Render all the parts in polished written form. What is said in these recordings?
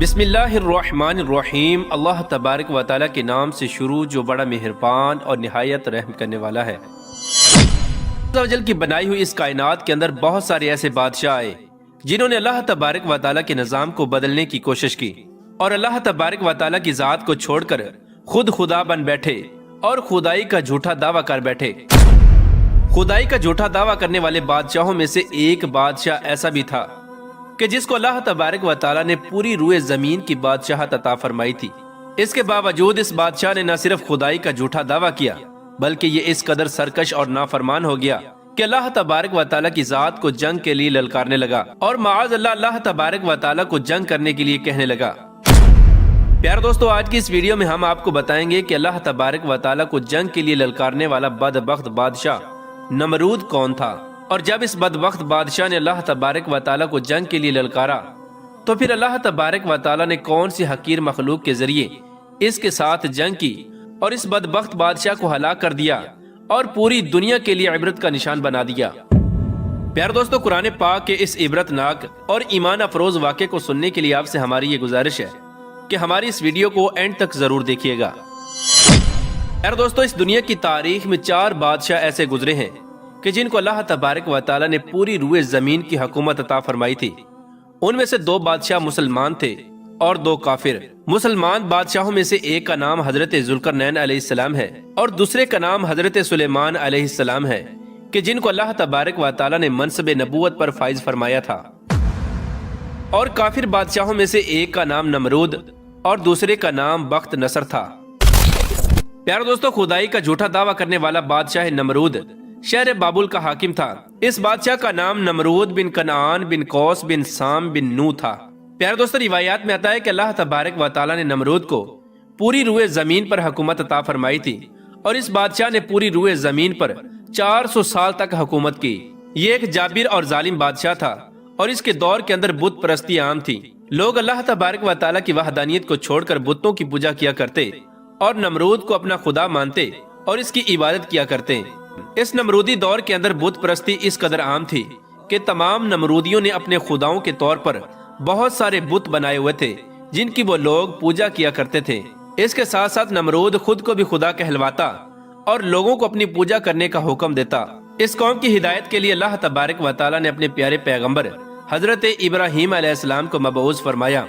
بسم اللہ الرحمن الرحیم۔ اللہ تبارک و تعالیٰ کے نام سے شروع جو بڑا مہربان اور نہایت رحم کرنے والا ہے۔ اللہ عز و جل کی بنائی ہوئی اس کائنات کے اندر بہت سارے ایسے بادشاہ آئے جنہوں نے اللہ تبارک و تعالیٰ کے نظام کو بدلنے کی کوشش کی اور اللہ تبارک و تعالیٰ کی ذات کو چھوڑ کر خود خدا بن بیٹھے اور خدائی کا جھوٹا دعویٰ کر بیٹھے۔ خدائی کا جھوٹا دعویٰ کرنے والے بادشاہوں میں سے ایک بادشاہ ایسا بھی تھا کہ جس کو اللہ تبارک و تعالیٰ نے پوری روئے زمین کی بادشاہت عطا فرمائی تھی۔ اس کے باوجود اس بادشاہ نے نہ صرف خدائی کا جھوٹا دعویٰ کیا بلکہ یہ اس قدر سرکش اور نافرمان ہو گیا کہ اللہ تبارک و تعالیٰ کی ذات کو جنگ کے لیے للکارنے لگا اور معاذ اللہ تبارک و تعالیٰ کو جنگ کرنے کے لیے کہنے لگا۔ پیارے دوستو، آج کی اس ویڈیو میں ہم آپ کو بتائیں گے کہ اللہ تبارک و تعالیٰ کو جنگ کے لیے للکارنے والا بدبخت بادشاہ نمرود کون تھا، اور جب اس بدبخت بادشاہ نے اللہ تبارک و تعالیٰ کو جنگ کے لیے للکارا تو پھر اللہ تبارک و تعالیٰ نے کون سی حقیر مخلوق کے ذریعے اس کے ساتھ جنگ کی اور اس بدبخت بادشاہ کو ہلاک کر دیا اور پوری دنیا کے لیے عبرت کا نشان بنا دیا۔ پیارے دوستو، قرآن پاک کے اس عبرت ناک اور ایمان افروز واقعے کو سننے کے لیے آپ سے ہماری یہ گزارش ہے کہ ہماری اس ویڈیو کو اینڈ تک ضرور دیکھیے گا۔ پیارے دوستو، اس دنیا کی تاریخ میں 4 بادشاہ ایسے گزرے ہیں کہ جن کو اللہ تبارک و تعالیٰ نے پوری روئے زمین کی حکومت عطا فرمائی تھی۔ ان میں سے 2 بادشاہ مسلمان تھے اور 2 کافر۔ مسلمان بادشاہوں میں سے ایک کا نام حضرت ذوالقرنین علیہ السلام ہے اور دوسرے کا نام حضرت سلیمان علیہ السلام ہے کہ جن کو اللہ تبارک و تعالیٰ نے منصب نبوت پر فائز فرمایا تھا۔ اور کافر بادشاہوں میں سے ایک کا نام نمرود اور دوسرے کا نام بخت نصر تھا۔ پیارے دوستو، خدائی کا جھوٹا دعویٰ کرنے والا بادشاہ نمرود شہر بابل کا حاکم تھا۔ اس بادشاہ کا نام نمرود بن کنعان بن قوس بن سام بن نو تھا۔ پیارے دوستو، روایات میں آتا ہے کہ اللہ تبارک و تعالیٰ نے نمرود کو پوری روئے زمین پر حکومت عطا فرمائی تھی اور اس بادشاہ نے پوری روئے زمین پر 400 سال تک حکومت کی۔ یہ ایک جابر اور ظالم بادشاہ تھا اور اس کے دور کے اندر بت پرستی عام تھی۔ لوگ اللہ تبارک و تعالیٰ کی وحدانیت کو چھوڑ کر بتوں کی پوجا کیا کرتے اور نمرود کو اپنا خدا مانتے اور اس کی عبادت کیا کرتے۔ اس نمرودی دور کے اندر بت پرستی اس قدر عام تھی کہ تمام نمرودیوں نے اپنے خداؤں کے طور پر بہت سارے بت بنائے ہوئے تھے جن کی وہ لوگ پوجا کیا کرتے تھے۔ اس کے ساتھ ساتھ نمرود خود کو بھی خدا کہلواتا اور لوگوں کو اپنی پوجا کرنے کا حکم دیتا۔ اس قوم کی ہدایت کے لیے اللہ تبارک و تعالیٰ نے اپنے پیارے پیغمبر حضرت ابراہیم علیہ السلام کو مبعوث فرمایا۔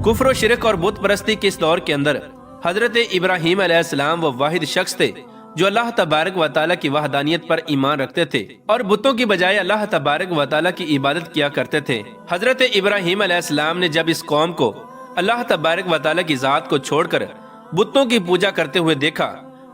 کفر و شرک اور بت پرستی کے اس دور کے اندر حضرت ابراہیم علیہ السلام وہ واحد شخص تھے جو اللہ تبارک و تعالیٰ کی وحدانیت پر ایمان رکھتے تھے اور بتوں کی بجائے اللہ تبارک و تعالیٰ کی عبادت کیا کرتے تھے۔ حضرت ابراہیم علیہ السلام نے جب اس قوم کو اللہ تبارک و تعالیٰ کی ذات کو چھوڑ کر بتوں کی پوجا کرتے ہوئے دیکھا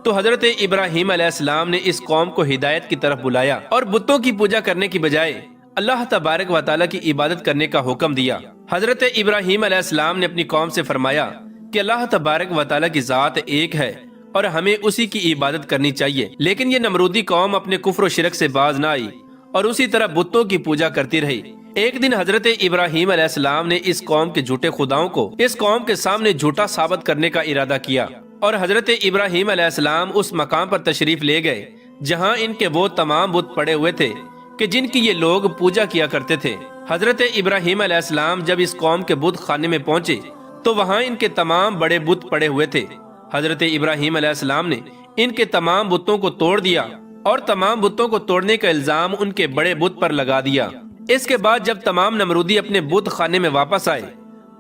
تو حضرت ابراہیم علیہ السلام نے اس قوم کو ہدایت کی طرف بلایا اور بتوں کی پوجا کرنے کی بجائے اللہ تبارک و تعالیٰ کی عبادت کرنے کا حکم دیا۔ حضرت ابراہیم علیہ السلام نے اپنی قوم سے فرمایا کہ اللہ تبارک و تعالیٰ کی ذات ایک ہے اور ہمیں اسی کی عبادت کرنی چاہیے، لیکن یہ نمرودی قوم اپنے کفر و شرک سے باز نہ آئی اور اسی طرح بتوں کی پوجا کرتی رہی۔ ایک دن حضرت ابراہیم علیہ السلام نے اس قوم کے جھوٹے خداؤں کو اس قوم کے سامنے جھوٹا ثابت کرنے کا ارادہ کیا اور حضرت ابراہیم علیہ السلام اس مقام پر تشریف لے گئے جہاں ان کے وہ تمام بت پڑے ہوئے تھے کہ جن کی یہ لوگ پوجا کیا کرتے تھے۔ حضرت ابراہیم علیہ السلام جب اس قوم کے بت خانے میں پہنچے تو وہاں ان کے تمام بڑے بت پڑے ہوئے تھے۔ حضرت ابراہیم علیہ السلام نے ان کے تمام بتوں کو توڑ دیا اور تمام بتوں کو توڑنے کا الزام ان کے بڑے بت پر لگا دیا۔ اس کے بعد جب تمام نمرودی اپنے بت خانے میں واپس آئے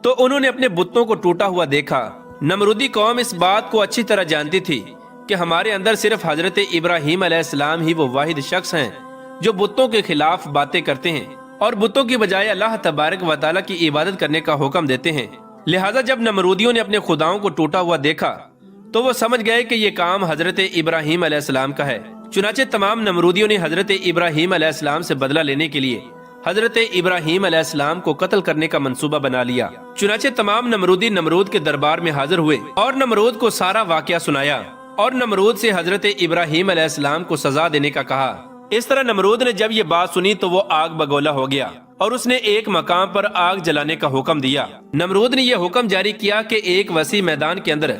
تو انہوں نے اپنے بتوں کو ٹوٹا ہوا دیکھا۔ نمرودی قوم اس بات کو اچھی طرح جانتی تھی کہ ہمارے اندر صرف حضرت ابراہیم علیہ السلام ہی وہ واحد شخص ہیں جو بتوں کے خلاف باتیں کرتے ہیں اور بتوں کی بجائے اللہ تبارک و تعالیٰ کی عبادت کرنے کا حکم دیتے ہیں۔ لہٰذا جب نمرودیوں نے اپنے خداؤں کو ٹوٹا ہوا دیکھا تو وہ سمجھ گئے کہ یہ کام حضرت ابراہیم علیہ السلام کا ہے۔ چنانچہ تمام نمرودیوں نے حضرت ابراہیم علیہ السلام سے بدلہ لینے کے لیے حضرت ابراہیم علیہ السلام کو قتل کرنے کا منصوبہ بنا لیا۔ چنانچہ تمام نمرودی نمرود کے دربار میں حاضر ہوئے اور نمرود کو سارا واقعہ سنایا اور نمرود سے حضرت ابراہیم علیہ السلام کو سزا دینے کا کہا۔ اس طرح نمرود نے جب یہ بات سنی تو وہ آگ بگولا ہو گیا اور اس نے ایک مقام پر آگ جلانے کا حکم دیا۔ نمرود نے یہ حکم جاری کیا کہ ایک وسیع میدان کے اندر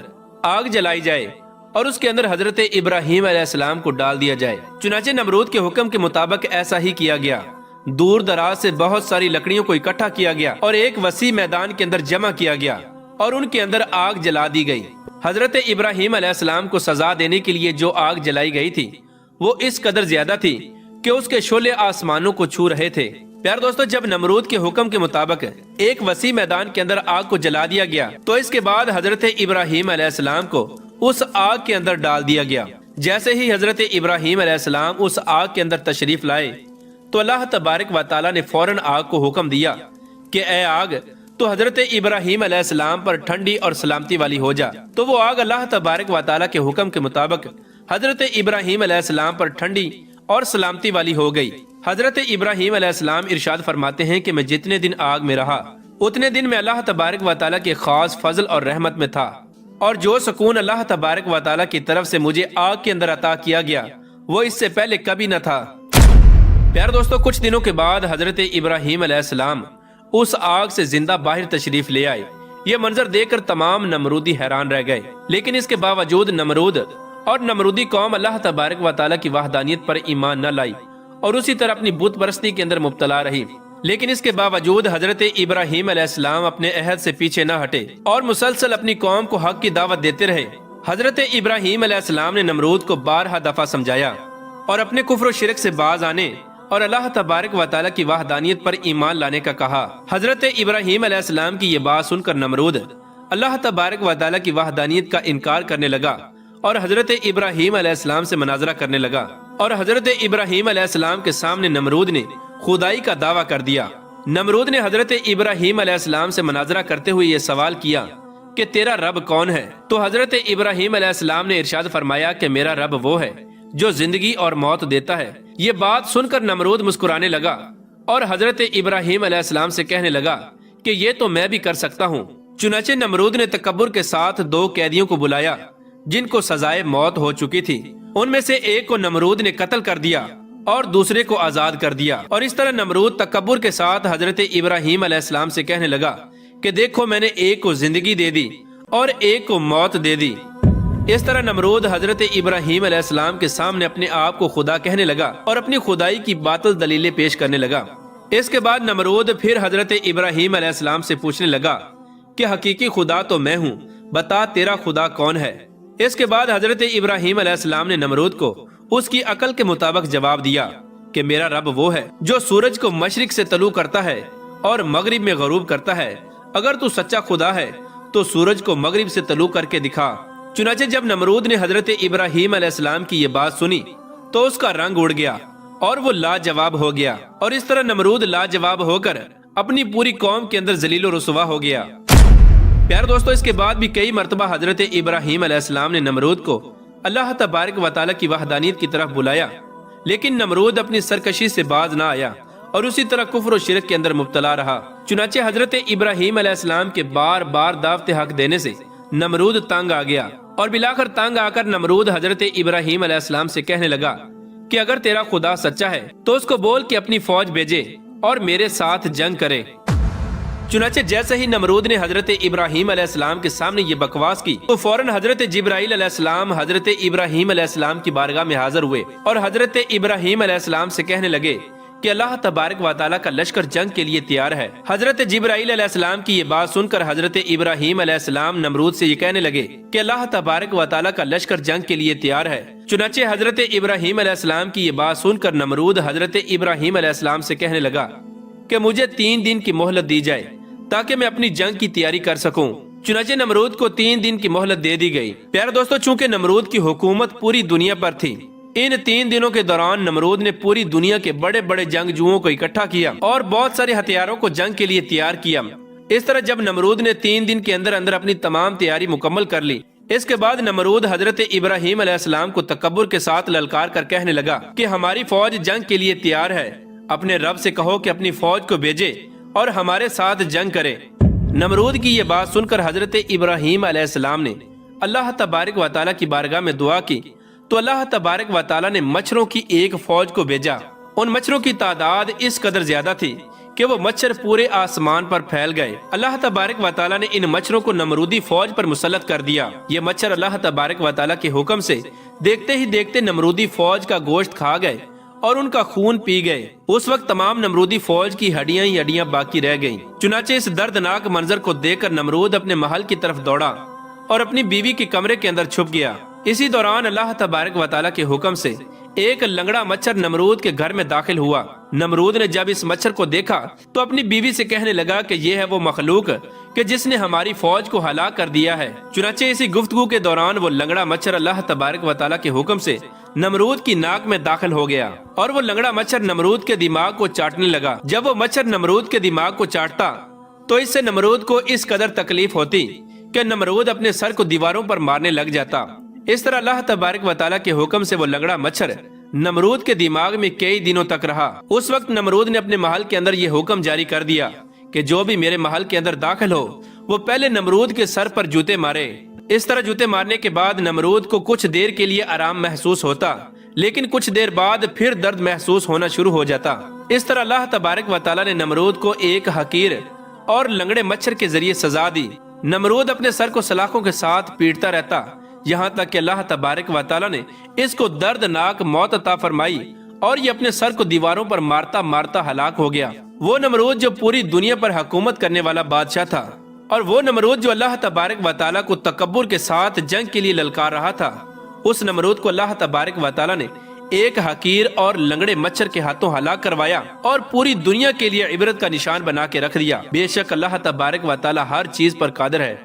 آگ جلائی جائے اور اس کے اندر حضرت ابراہیم علیہ السلام کو ڈال دیا جائے۔ چنانچہ نمرود کے حکم کے مطابق ایسا ہی کیا گیا۔ دور دراز سے بہت ساری لکڑیوں کو اکٹھا کیا گیا اور ایک وسیع میدان کے اندر جمع کیا گیا اور ان کے اندر آگ جلا دی گئی۔ حضرت ابراہیم علیہ السلام کو سزا دینے کے لیے جو آگ جلائی گئی تھی وہ اس قدر زیادہ تھی کہ اس کے شعلے آسمانوں کو چھو رہے تھے۔ پیار دوستو، جب نمرود کے حکم کے مطابق ایک وسیع میدان کے اندر آگ کو جلا دیا گیا تو اس کے بعد حضرت ابراہیم علیہ السلام کو اس آگ کے اندر ڈال دیا گیا۔ جیسے ہی حضرت ابراہیم علیہ السلام اس آگ کے اندر تشریف لائے تو اللہ تبارک و تعالیٰ نے فوراً آگ کو حکم دیا کہ اے آگ تو حضرت ابراہیم علیہ السلام پر ٹھنڈی اور سلامتی والی ہو جا۔ تو وہ آگ اللہ تبارک و تعالیٰ کے حکم کے مطابق حضرت ابراہیم علیہ السلام پر ٹھنڈی اور سلامتی والی ہو گئی۔ حضرت ابراہیم علیہ السلام ارشاد فرماتے ہیں کہ میں جتنے دن آگ میں رہا اتنے دن میں اللہ تبارک و تعالیٰ کے خاص فضل اور رحمت میں تھا، اور جو سکون اللہ تبارک و تعالیٰ کی طرف سے مجھے آگ کے اندر عطا کیا گیا وہ اس سے پہلے کبھی نہ تھا۔ پیار دوستو، کچھ دنوں کے بعد حضرت ابراہیم علیہ السلام اس آگ سے زندہ باہر تشریف لے آئے۔ یہ منظر دیکھ کر تمام نمرودی حیران رہ گئے، لیکن اس کے باوجود نمرود اور نمرودی قوم اللہ تبارک و تعالیٰ کی وحدانیت پر ایمان نہ لائی اور اسی طرح اپنی بت پرستی کے اندر مبتلا رہی۔ لیکن اس کے باوجود حضرت ابراہیم علیہ السلام اپنے عہد سے پیچھے نہ ہٹے اور مسلسل اپنی قوم کو حق کی دعوت دیتے رہے۔ حضرت ابراہیم علیہ السلام نے نمرود کو بارہا دفعہ سمجھایا اور اپنے کفر و شرک سے باز آنے اور اللہ تبارک و تعالیٰ کی وحدانیت پر ایمان لانے کا کہا۔ حضرت ابراہیم علیہ السلام کی یہ بات سن کر نمرود اللہ تبارک و تعالیٰ کی وحدانیت کا انکار کرنے لگا اور حضرت ابراہیم علیہ السلام سے مناظرہ کرنے لگا، اور حضرت ابراہیم علیہ السلام کے سامنے نمرود نے خدائی کا دعویٰ کر دیا۔ نمرود نے حضرت ابراہیم علیہ السلام سے مناظرہ کرتے ہوئے یہ سوال کیا کہ تیرا رب کون ہے؟ تو حضرت ابراہیم علیہ السلام نے ارشاد فرمایا کہ میرا رب وہ ہے جو زندگی اور موت دیتا ہے۔ یہ بات سن کر نمرود مسکرانے لگا اور حضرت ابراہیم علیہ السلام سے کہنے لگا کہ یہ تو میں بھی کر سکتا ہوں۔ چنانچہ نمرود نے تکبر کے ساتھ 2 قیدیوں کو بلایا جن کو سزائے موت ہو چکی تھی۔ ان میں سے ایک کو نمرود نے قتل کر دیا اور دوسرے کو آزاد کر دیا، اور اس طرح نمرود تکبر کے ساتھ حضرت ابراہیم علیہ السلام سے کہنے لگا کہ دیکھو میں نے ایک کو زندگی دے دی اور ایک کو موت دے دی۔ اس طرح نمرود حضرت ابراہیم علیہ السلام کے سامنے اپنے آپ کو خدا کہنے لگا اور اپنی خدائی کی باطل دلیلیں پیش کرنے لگا۔ اس کے بعد نمرود پھر حضرت ابراہیم علیہ السلام سے پوچھنے لگا کہ حقیقی خدا تو میں ہوں، بتا تیرا خدا کون ہے؟ اس کے بعد حضرت ابراہیم علیہ السلام نے نمرود کو اس کی عقل کے مطابق جواب دیا کہ میرا رب وہ ہے جو سورج کو مشرق سے طلوع کرتا ہے اور مغرب میں غروب کرتا ہے۔ اگر تو سچا خدا ہے تو سورج کو مغرب سے طلوع کر کے دکھا۔ چنانچہ جب نمرود نے حضرت ابراہیم علیہ السلام کی یہ بات سنی تو اس کا رنگ اڑ گیا اور وہ لاجواب ہو گیا، اور اس طرح نمرود لاجواب ہو کر اپنی پوری قوم کے اندر ذلیل و رسوا ہو گیا۔ پیار دوستو، اس کے بعد بھی کئی مرتبہ حضرت ابراہیم علیہ السلام نے نمرود کو اللہ تبارک و تعالیٰ کی وحدانیت کی طرف بلایا، لیکن نمرود اپنی سرکشی سے باز نہ آیا اور اسی طرح کفر و شرک کے اندر مبتلا رہا۔ چنانچہ حضرت ابراہیم علیہ السلام کے بار بار دعوت حق دینے سے نمرود تنگ آ گیا، اور بلاخر تنگ آ کر نمرود حضرت ابراہیم علیہ السلام سے کہنے لگا کہ اگر تیرا خدا سچا ہے تو اس کو بول کہ اپنی فوج بھیجے اور میرے ساتھ جنگ کرے۔ چنانچہ جیسے ہی نمرود نے حضرت ابراہیم علیہ السلام کے سامنے یہ بکواس کی تو فوراً حضرت جبرائیل علیہ السلام حضرت ابراہیم علیہ السلام کی بارگاہ میں حاضر ہوئے اور حضرت ابراہیم علیہ السلام سے کہنے لگے کہ اللہ تبارک و تعالیٰ کا لشکر جنگ کے لیے تیار ہے۔ حضرت جبرائیل علیہ السلام کی یہ بات سن کر حضرت ابراہیم علیہ السلام نمرود سے یہ کہنے لگے کہ اللہ تبارک و تعالیٰ کا لشکر جنگ کے لیے تیار ہے۔ چنانچہ حضرت ابراہیم علیہ السلام کی یہ بات سن کر نمرود حضرت ابراہیم علیہ السلام سے کہنے لگا کہ مجھے 3 دن کی مہلت دی جائے تاکہ میں اپنی جنگ کی تیاری کر سکوں۔ چنانچہ نمرود کو 3 دن کی مہلت دے دی گئی۔ پیارے دوستو، چونکہ نمرود کی حکومت پوری دنیا پر تھی، ان 3 دنوں کے دوران نمرود نے پوری دنیا کے بڑے بڑے جنگجوؤں کو اکٹھا کیا اور بہت سارے ہتھیاروں کو جنگ کے لیے تیار کیا۔ اس طرح جب نمرود نے 3 دن کے اندر اندر اپنی تمام تیاری مکمل کر لی، اس کے بعد نمرود حضرت ابراہیم علیہ السلام کو تکبر کے ساتھ للکار کر کہنے لگا کہ ہماری فوج جنگ کے لیے تیار ہے، اپنے رب سے کہو کہ اپنی فوج کو بھیجے اور ہمارے ساتھ جنگ کرے۔ نمرود کی یہ بات سن کر حضرت ابراہیم علیہ السلام نے اللہ تبارک و تعالیٰ کی بارگاہ میں دعا کی تو اللہ تبارک و تعالیٰ نے مچھروں کی ایک فوج کو بھیجا۔ ان مچھروں کی تعداد اس قدر زیادہ تھی کہ وہ مچھر پورے آسمان پر پھیل گئے۔ اللہ تبارک و تعالیٰ نے ان مچھروں کو نمرودی فوج پر مسلط کر دیا۔ یہ مچھر اللہ تبارک و تعالیٰ کے حکم سے دیکھتے ہی دیکھتے نمرودی فوج کا گوشت کھا گئے اور ان کا خون پی گئے۔ اس وقت تمام نمرودی فوج کی ہڈیاں ہی ہڈیاں باقی رہ گئیں۔ چنانچہ اس دردناک منظر کو دیکھ کر نمرود اپنے محل کی طرف دوڑا اور اپنی بیوی کے کمرے کے اندر چھپ گیا۔ اسی دوران اللہ تبارک و تعالیٰ کے حکم سے ایک لنگڑا مچھر نمرود کے گھر میں داخل ہوا۔ نمرود نے جب اس مچھر کو دیکھا تو اپنی بیوی سے کہنے لگا کہ یہ ہے وہ مخلوق کہ جس نے ہماری فوج کو ہلاک کر دیا ہے۔ چنانچہ اسی گفتگو کے دوران وہ لنگڑا مچھر اللہ تبارک و تعالیٰ کے حکم سے نمرود کی ناک میں داخل ہو گیا اور وہ لنگڑا مچھر نمرود کے دماغ کو چاٹنے لگا۔ جب وہ مچھر نمرود کے دماغ کو چاٹتا تو اس سے نمرود کو اس قدر تکلیف ہوتی کہ نمرود اپنے سر کو دیواروں پر مارنے لگ جاتا۔ اس طرح اللہ تبارک و تعالیٰ کے حکم سے وہ لنگڑا مچھر نمرود کے دماغ میں کئی دنوں تک رہا۔ اس وقت نمرود نے اپنے محل کے اندر یہ حکم جاری کر دیا کہ جو بھی میرے محل کے اندر داخل ہو وہ پہلے نمرود کے سر پر جوتے مارے۔ اس طرح جوتے مارنے کے بعد نمرود کو کچھ دیر کے لیے آرام محسوس ہوتا، لیکن کچھ دیر بعد پھر درد محسوس ہونا شروع ہو جاتا۔ اس طرح اللہ تبارک و تعالیٰ نے نمرود کو ایک حقیر اور لنگڑے مچھر کے ذریعے سزا دی۔ نمرود اپنے سر کو سلاخوں کے ساتھ پیٹتا رہتا یہاں تک کہ اللہ تبارک و تعالیٰ نے اس کو دردناک موت عطا فرمائی اور یہ اپنے سر کو دیواروں پر مارتا مارتا ہلاک ہو گیا۔ وہ نمرود جو پوری دنیا پر حکومت کرنے والا بادشاہ تھا، اور وہ نمرود جو اللہ تبارک و تعالیٰ کو تکبر کے ساتھ جنگ کے لیے للکار رہا تھا، اس نمرود کو اللہ تبارک و تعالیٰ نے ایک حقیر اور لنگڑے مچھر کے ہاتھوں ہلاک کروایا اور پوری دنیا کے لیے عبرت کا نشان بنا کے رکھ دیا۔ بے شک اللہ تبارک و تعالیٰ ہر چیز پر قادر ہے۔